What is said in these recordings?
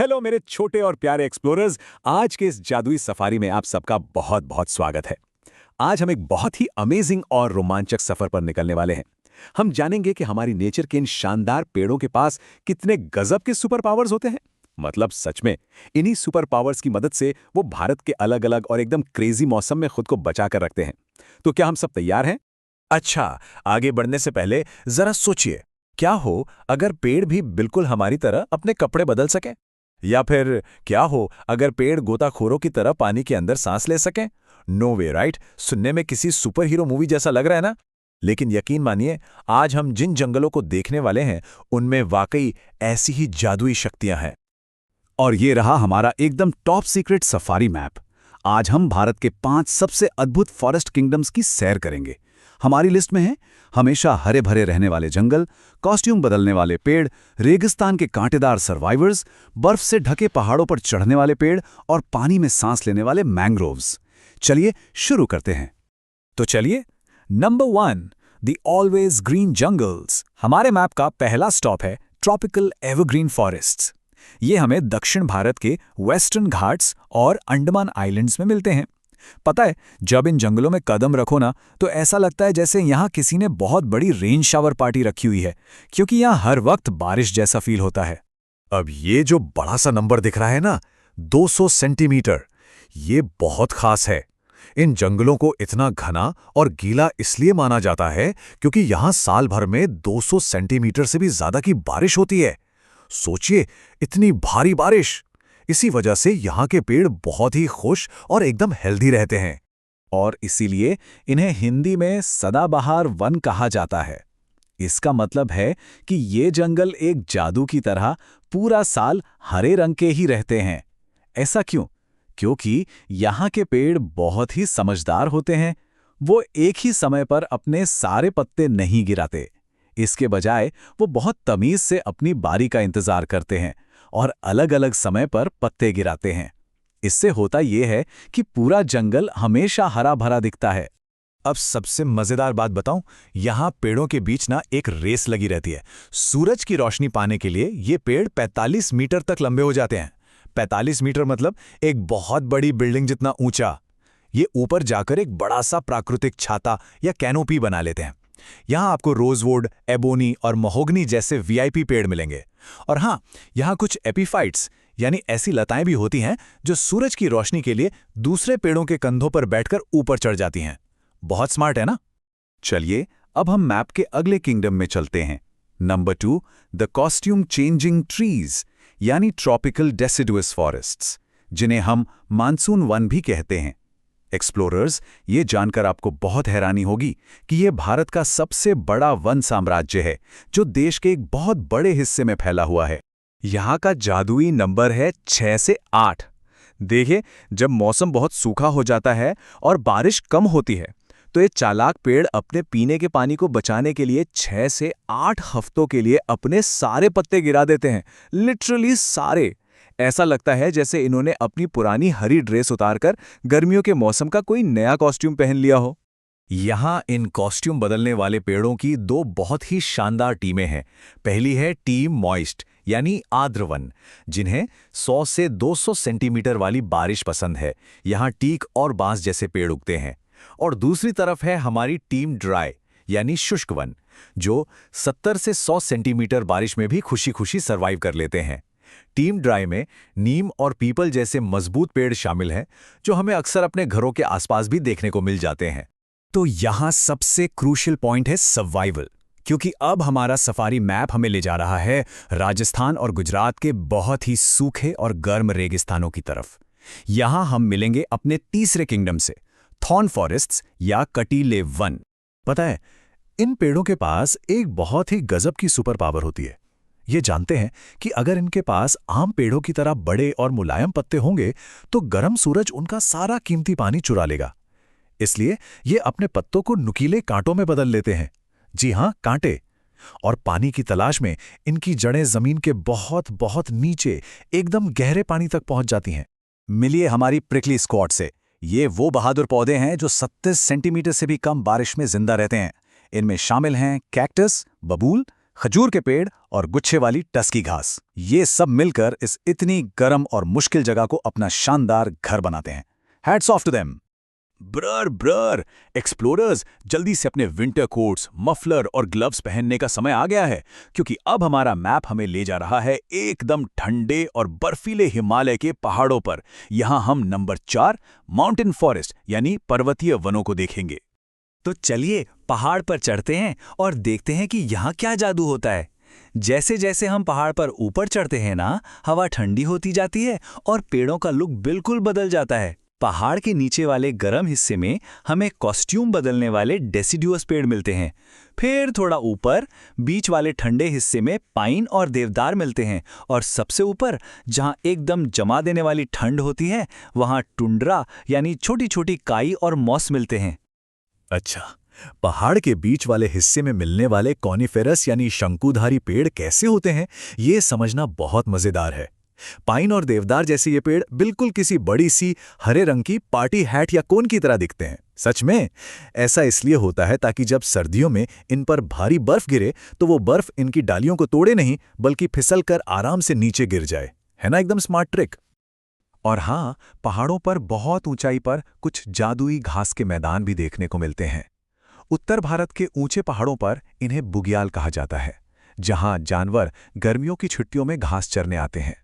Hello मेरे छोटे और प्यारे एक्सप्लोरर्स। आज के इस जादुई सफारी में आप सबका बहुत बहुत स्वागत है। आज हम एक बहुत ही अमेजिंग और रोमांचक सफर पर निकलने वाले हैं। हम जानेंगे कि हमारी नेचर के इन शानदार पेड़ों के पास कितने गजब के सुपर पावर्स होते हैं। मतलब सच में, इन्हीं सुपर पावर्स की मदद से वो भारत के अलग अलग और एकदम क्रेजी मौसम में खुद को बचा कर रखते हैं। तो क्या हम सब तैयार हैं? अच्छा, आगे बढ़ने से पहले जरा सोचिए, क्या हो अगर पेड़ भी बिल्कुल हमारी तरह अपने कपड़े बदल सकें? या फिर क्या हो अगर पेड़ गोताखोरों की तरह पानी के अंदर सांस ले सकें? नो वे, राइट? सुनने में किसी सुपर हीरो मूवी जैसा लग रहा है ना? लेकिन यकीन मानिए, आज हम जिन जंगलों को देखने वाले हैं, उनमें वाकई ऐसी ही जादुई शक्तियां हैं। और ये रहा हमारा एकदम टॉप सीक्रेट सफारी मैप। आज हम भारत के 5 सबसे अद्भुत फॉरेस्ट किंगडम्स की सैर करेंगे। हमारी लिस्ट में है हमेशा हरे भरे रहने वाले जंगल, कॉस्ट्यूम बदलने वाले पेड़, रेगिस्तान के कांटेदार सर्वाइवर्स, बर्फ से ढके पहाड़ों पर चढ़ने वाले पेड़ और पानी में सांस लेने वाले मैंग्रोव्स। चलिए शुरू करते हैं। तो चलिए, number 1, the always green jungles. हमारे मैप का पहला स्टॉप है ट्रॉपिकल एवरग्रीन फॉरेस्ट्स। ये हमें दक्षिण भारत के वेस्टर्न घाट्स और अंडमान आइलैंड्स में मिलते हैं। पता है, जब इन जंगलों में कदम रखो ना, तो ऐसा लगता है जैसे यहाँ किसी ने बहुत बड़ी रेन शावर पार्टी रखी हुई है, क्योंकि यहाँ हर वक्त बारिश जैसा फील होता है। अब ये जो बड़ा सा नंबर दिख रहा है ना, 200 सेंटीमीटर, ये बहुत खास है। इन जंगलों को इतना घना और गीला इसलिए माना जाता है क्योंकि यहाँ साल भर में 200 सेंटीमीटर से भी ज्यादा की बारिश होती है। सोचिए, इतनी भारी बारिश! इसी वजह से यहाँ के पेड़ बहुत ही खुश और एकदम हेल्दी रहते हैं। और इसीलिए इन्हें हिंदी में सदाबहार वन कहा जाता है। इसका मतलब है कि ये जंगल एक जादू की तरह पूरा साल हरे रंग के ही रहते हैं। ऐसा क्यों? क्योंकि यहाँ के पेड़ बहुत ही समझदार होते हैं। वो एक ही समय पर अपने सारे पत्ते नहीं गिराते। इसके बजाय वो बहुत तमीज से अपनी बारी का इंतजार करते हैं और अलग-अलग समय पर पत्ते गिराते हैं। इससे होता यह है कि पूरा जंगल हमेशा हरा भरा दिखता है। अब सबसे मजेदार बात बताऊं, यहाँ पेड़ों के बीच ना एक रेस लगी रहती है। सूरज की रोशनी पाने के लिए ये पेड़ 45 मीटर तक लंबे हो जाते हैं। 45 मीटर मतलब एक बहुत बड़ी बिल्डिंग जितना ऊंचा। ये ऊपर जाकर एक बड़ा सा प्राकृतिक छाता या कैनोपी बना लेते हैं। यहाँ आपको रोजवुड, एबोनी और महोगनी जैसे वीआईपी पेड़ मिलेंगे। और हाँ, यहाँ कुछ एपीफाइट्स यानी ऐसी लताएं भी होती हैं जो सूरज की रोशनी के लिए दूसरे पेड़ों के कंधों पर बैठकर ऊपर चढ़ जाती हैं। बहुत स्मार्ट है ना? चलिए, अब हम मैप के अगले किंगडम में चलते हैं। Number 2, the costume changing trees यानी ट्रॉपिकल डेसिडुअस फॉरेस्ट्स, जिन्हें हम मानसून वन भी कहते हैं। एक्सप्लोरर्स, ये जानकर आपको बहुत हैरानी होगी कि यह भारत का सबसे बड़ा वन साम्राज्य है, जो देश के एक बहुत बड़े हिस्से में फैला हुआ है। यहाँ का जादुई नंबर है 6 से 8। देखिए, जब मौसम बहुत सूखा हो जाता है और बारिश कम होती है, तो ये चालाक पेड़ अपने पीने के पानी को बचाने के लिए 6 से 8 हफ्तों के लिए अपने सारे पत्ते गिरा देते हैं। लिटरली सारे। ऐसा लगता है जैसे इन्होंने अपनी पुरानी हरी ड्रेस उतारकर गर्मियों के मौसम का कोई नया कॉस्ट्यूम पहन लिया हो। यहाँ इन कॉस्ट्यूम बदलने वाले पेड़ों की 2 बहुत ही शानदार टीमें हैं। पहली है टीम मॉइस्ट यानी आर्द्र वन, जिन्हें 100 से 200 सेंटीमीटर वाली बारिश पसंद है। यहाँ टीक और बांस जैसे पेड़ उगते हैं। और दूसरी तरफ है हमारी टीम ड्राई यानी शुष्क वन, जो 70 से 100 सेंटीमीटर बारिश में भी खुशी खुशी सर्वाइव कर लेते हैं। टीम ड्राई में नीम और पीपल जैसे मजबूत पेड़ शामिल हैं, जो हमें अक्सर अपने घरों के आसपास भी देखने को मिल जाते हैं। तो यहाँ सबसे क्रूशियल पॉइंट है सर्वाइवल, क्योंकि अब हमारा सफारी मैप हमें ले जा रहा है राजस्थान और गुजरात के बहुत ही सूखे और गर्म रेगिस्तानों की तरफ। यहाँ हम मिलेंगे अपने तीसरे किंगडम से, थॉर्न फॉरेस्ट्स या कटीले वन। पता है, इन पेड़ों के पास एक बहुत ही गजब की सुपर पावर होती है। ये जानते हैं कि अगर इनके पास आम पेड़ों की तरह बड़े और मुलायम पत्ते होंगे, तो गर्म सूरज उनका सारा कीमती पानी चुरा लेगा। इसलिए ये अपने पत्तों को नुकीले कांटों में बदल लेते हैं। जी हाँ, कांटे। और पानी की तलाश में इनकी जड़ें जमीन के बहुत बहुत नीचे एकदम गहरे पानी तक पहुंच जाती हैं। मिलिए हमारी प्रिकली स्क्वाड से। ये वो बहादुर पौधे हैं जो 37 सेंटीमीटर से भी कम बारिश में जिंदा रहते हैं। इनमें शामिल हैं कैक्टस, बबूल, खजूर के पेड़ और गुच्छे वाली टस्की घास, ये सब मिलकर इस इतनी गर्म और मुश्किल जगह को अपना शानदार घर बनाते हैं। Hats off to them. Brr explorers, जल्दी से अपने विंटर कोट्स, मफलर और ग्लव्स पहनने का समय आ गया है, क्योंकि अब हमारा मैप हमें ले जा रहा है एकदम ठंडे और बर्फीले हिमालय के पहाड़ों पर। यहां हम नंबर 4 माउंटेन फॉरेस्ट यानी पर्वतीय वनों को देखेंगे। तो चलिए पहाड़ पर चढ़ते हैं और देखते हैं कि यहाँ क्या जादू होता है। जैसे जैसे हम पहाड़ पर ऊपर चढ़ते हैं ना, हवा ठंडी होती जाती है और पेड़ों का लुक बिल्कुल बदल जाता है। पहाड़ के नीचे वाले गर्म हिस्से में हमें कॉस्ट्यूम बदलने वाले डेसिडुअस पेड़ मिलते हैं। फिर थोड़ा ऊपर बीच वाले ठंडे हिस्से में पाइन और देवदार मिलते हैं, और सबसे ऊपर जहां एकदम जमा देने वाली ठंड होती है, वहां टुंड्रा यानी छोटी छोटी काई और मॉस मिलते हैं। अच्छा, पहाड़ के बीच वाले हिस्से में मिलने वाले कॉनिफेरस यानी शंकुधारी पेड़ कैसे होते हैं, ये समझना बहुत मजेदार है। पाइन और देवदार जैसे ये पेड़ बिल्कुल किसी बड़ी सी हरे रंग की पार्टी हैट या कोन की तरह दिखते हैं। सच में ऐसा इसलिए होता है ताकि जब सर्दियों में इन पर भारी बर्फ गिरे तो वो बर्फ इनकी डालियों को तोड़े नहीं, बल्कि फिसल कर आराम से नीचे गिर जाए। है ना एकदम स्मार्ट ट्रिक। और हाँ, पहाड़ों पर बहुत ऊंचाई पर कुछ जादुई घास के मैदान भी देखने को मिलते हैं। उत्तर भारत के ऊंचे पहाड़ों पर इन्हें बुग्याल कहा जाता है, जहां जानवर गर्मियों की छुट्टियों में घास चरने आते हैं।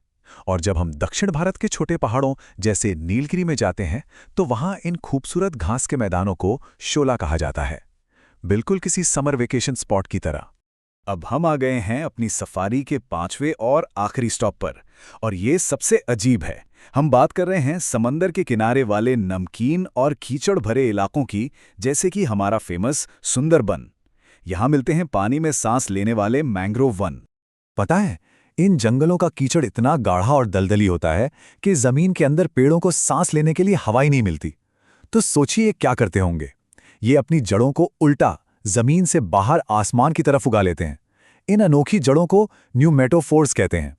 और जब हम दक्षिण भारत के छोटे पहाड़ों जैसे नीलगिरी में जाते हैं तो वहां इन खूबसूरत घास के मैदानों को शोला कहा जाता है, बिल्कुल किसी समर वेकेशन स्पॉट की तरह। अब हम आ गए हैं अपनी सफारी के 5वें और आखिरी स्टॉप पर, और ये सबसे अजीब है। हम बात कर रहे हैं समंदर के किनारे वाले नमकीन और कीचड़ भरे इलाकों की, जैसे कि हमारा फेमस सुंदरबन। यहां मिलते हैं पानी में सांस लेने वाले मैंग्रोव वन। पता है, इन जंगलों का कीचड़ इतना गाढ़ा और दलदली होता है कि जमीन के अंदर पेड़ों को सांस लेने के लिए हवा ही नहीं मिलती। तो सोचिए क्या करते होंगे। ये अपनी जड़ों को उल्टा जमीन से बाहर आसमान की तरफ उगा लेते हैं। इन अनोखी जड़ों को न्यूमेटोफोर्स कहते हैं।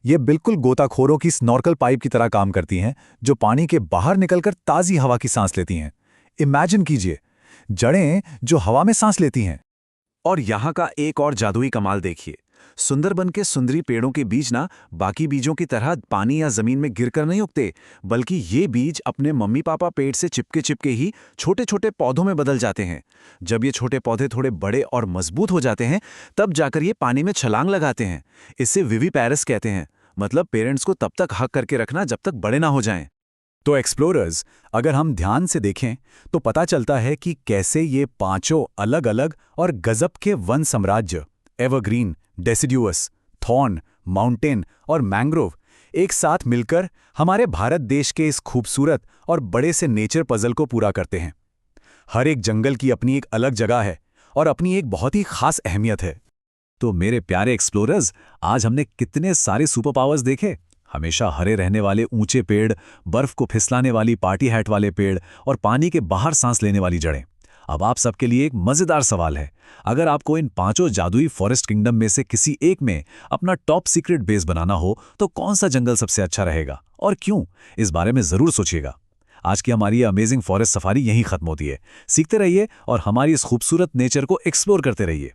ये बिल्कुल गोताखोरों की स्नॉर्कल पाइप की तरह काम करती हैं, जो पानी के बाहर निकलकर ताज़ी हवा की सांस लेती हैं। इमेजिन कीजिए, जड़ें जो हवा में सांस लेती हैं। और यहाँ का एक और जादुई कमाल देखिए। सुंदरबन के सुंदरी पेड़ों के बीज ना बाकी बीजों की तरह पानी या जमीन में गिरकर नहीं उगते, बल्कि ये बीज अपने मम्मी पापा पेट से चिपके चिपके ही छोटे छोटे पौधों में बदल जाते हैं। जब ये छोटे पौधे थोड़े बड़े और मजबूत हो जाते हैं, तब जाकर ये पानी में छलांग लगाते हैं। इसे विविपैरस कहते हैं, मतलब पेरेंट्स को तब तक हक करके रखना जब तक बड़े ना हो जाएं। तो एक्सप्लोरर्स, अगर हम ध्यान से देखें तो पता चलता है कि कैसे ये पांचों अलग अलग और गजब के वन साम्राज्य एवरग्रीन, डेसिडुअस, थॉर्न, माउंटेन और मैंग्रोव एक साथ मिलकर हमारे भारत देश के इस खूबसूरत और बड़े से नेचर पजल को पूरा करते हैं। हर एक जंगल की अपनी एक अलग जगह है और अपनी एक बहुत ही खास अहमियत है। तो मेरे प्यारे एक्सप्लोरर्स, आज हमने कितने सारे सुपर पावर्स देखे। हमेशा हरे रहने वाले ऊंचे पेड़, बर्फ को फिसलाने वाली पार्टी हैट वाले पेड़ और पानी के बाहर सांस लेने वाली जड़ें। अब आप सबके लिए एक मजेदार सवाल है। अगर आपको इन पांचों जादुई फॉरेस्ट किंगडम में से किसी एक में अपना टॉप सीक्रेट बेस बनाना हो, तो कौन सा जंगल सबसे अच्छा रहेगा और क्यों, इस बारे में जरूर सोचिएगा। आज की हमारी ये अमेजिंग फॉरेस्ट सफारी यहीं खत्म होती है। सीखते रहिए और हमारी इस खूबसूरत नेचर को एक्सप्लोर करते रहिए।